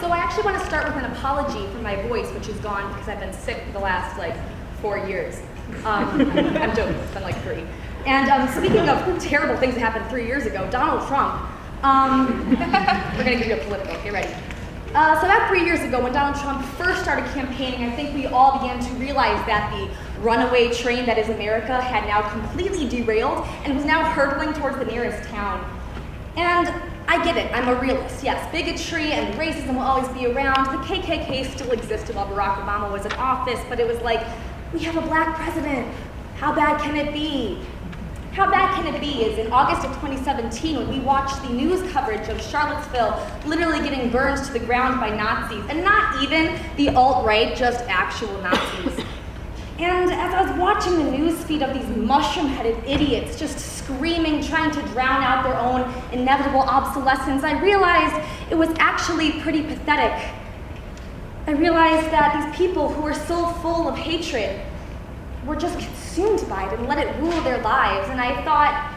So I actually want to start with an apology for my voice, which is gone because I've been sick for the last 4 years. I'm joking, it's been 3. And speaking of terrible things that happened 3 years ago, Donald Trump, we're gonna give you a political, get ready. So about 3 years ago, when Donald Trump first started campaigning, I think we all began to realize that the runaway train that is America had now completely derailed and was now hurtling towards the nearest town. And I get it, I'm a realist. Yes, bigotry and racism will always be around. The KKK still existed while Barack Obama was in office, but it was we have a black president. How bad can it be? How bad can it be is in August of 2017 when we watched the news coverage of Charlottesville literally getting burned to the ground by Nazis, and not even the alt-right, just actual Nazis. And as I was watching the news feed of these mushroom-headed idiots just screaming, trying to drown out their own inevitable obsolescence, I realized it was actually pretty pathetic. I realized that these people who were so full of hatred were just consumed by it and let it rule their lives. And I thought,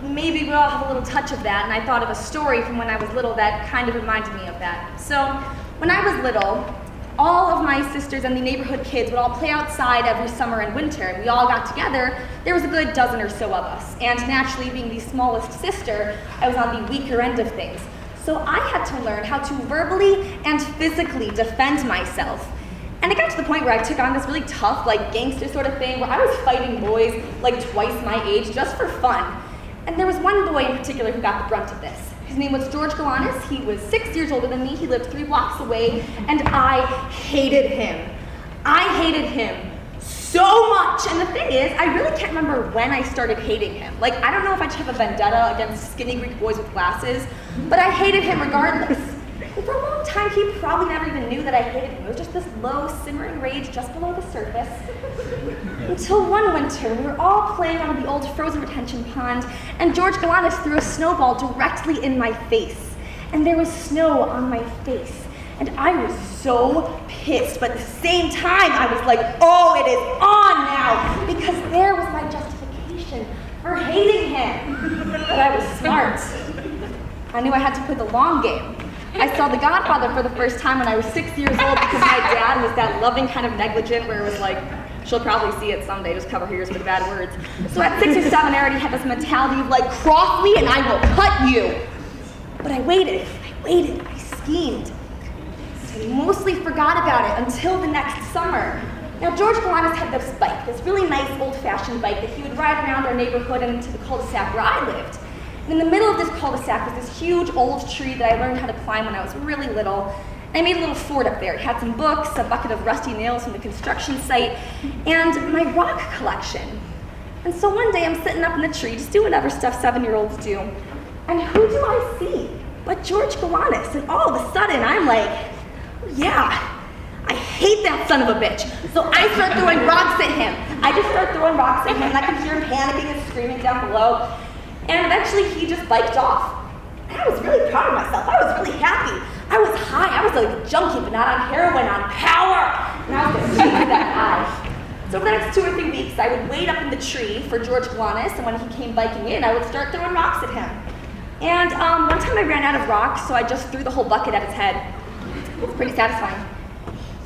maybe we all have a little touch of that. And I thought of a story from when I was little that kind of reminded me of that. So when I was little, all of my sisters and the neighborhood kids would all play outside every summer and winter, and we all got together. There was a good dozen or so of us, and naturally, being the smallest sister, I was on the weaker end of things. So I had to learn how to verbally and physically defend myself. And it got to the point where I took on this really tough, gangster sort of thing, where I was fighting boys twice my age just for fun. And there was one boy in particular who got the brunt of this. His name was George Galanis. He was 6 years older than me. He lived 3 blocks away, and I hated him. I hated him so much. And the thing is, I really can't remember when I started hating him. I don't know if I just have a vendetta against skinny Greek boys with glasses, but I hated him regardless. And for a long time, he probably never even knew that I hated him. It was just this low, simmering rage just below the surface. Until one winter, we were all playing out of the old frozen retention pond, and George Galanis threw a snowball directly in my face. And there was snow on my face. And I was so pissed, but at the same time, I was oh, it is on now, because there was my justification for hating him. But I was smart. I knew I had to play the long game. I saw The Godfather for the first time when I was 6 years old because my dad was that loving kind of negligent where it was she'll probably see it someday, just cover her ears with bad words. So at 6 or 7, I already had this mentality of cross me and I will cut you. But I waited, I schemed. I mostly forgot about it until the next summer. Now, George Galanis had this bike, this really nice old-fashioned bike that he would ride around our neighborhood and into the cul-de-sac where I lived. And in the middle of this cul-de-sac was this huge old tree that I learned how to climb when I was really little. And I made a little fort up there. It had some books, a bucket of rusty nails from the construction site, and my rock collection. And so one day I'm sitting up in the tree, just doing whatever stuff 7-year-olds do. And who do I see but George Galanis? And all of a sudden I'm yeah, I hate that son of a bitch. So I start throwing rocks at him. I just start throwing rocks at him, and I can hear him panicking and screaming down below. And eventually he just biked off. And I was really proud of myself. I was really happy. I was high. I was a junkie, but not on heroin, on power. And I was going to keep that high. So for the next 2 or 3 weeks, I would wait up in the tree for George Galanis, and when he came biking in, I would start throwing rocks at him. And one time I ran out of rocks, so I just threw the whole bucket at his head. It was pretty satisfying.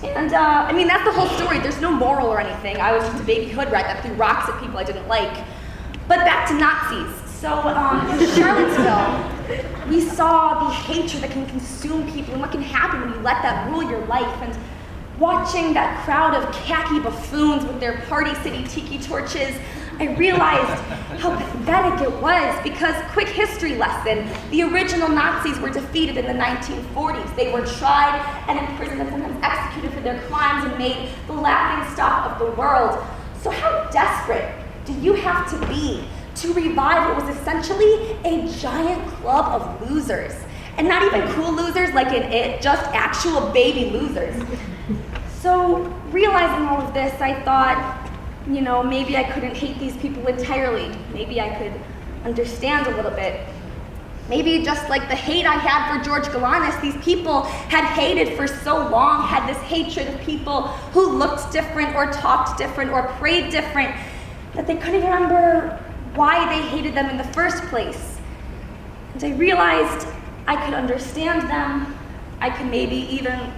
And that's the whole story. There's no moral or anything. I was just a baby hood rat that threw rocks at people I didn't like. But back to Nazis. So in Charlottesville, we saw the hatred that can consume people and what can happen when you let that rule your life. And watching that crowd of khaki buffoons with their Party City tiki torches, I realized how pathetic it was because, quick history lesson, the original Nazis were defeated in the 1940s. They were tried and imprisoned and sometimes executed for their crimes and made the laughingstock of the world. So how desperate do you have to be to revive what was essentially a giant club of losers? And not even cool losers like in It, just actual baby losers. So realizing all of this, I thought, maybe I couldn't hate these people entirely. Maybe I could understand a little bit. Maybe just like the hate I had for George Galanis, these people had hated for so long, had this hatred of people who looked different or talked different or prayed different, that they couldn't remember why they hated them in the first place. And I realized I could understand them I could maybe even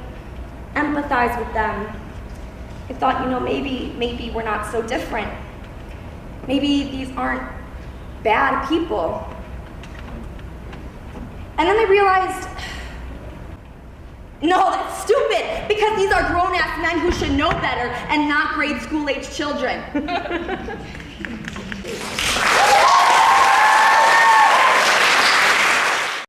empathize with them. I thought, maybe we're not so different. Maybe these aren't bad people. And then I realized, no, that's stupid, because these are grown-ass men who should know better and not grade school-age children.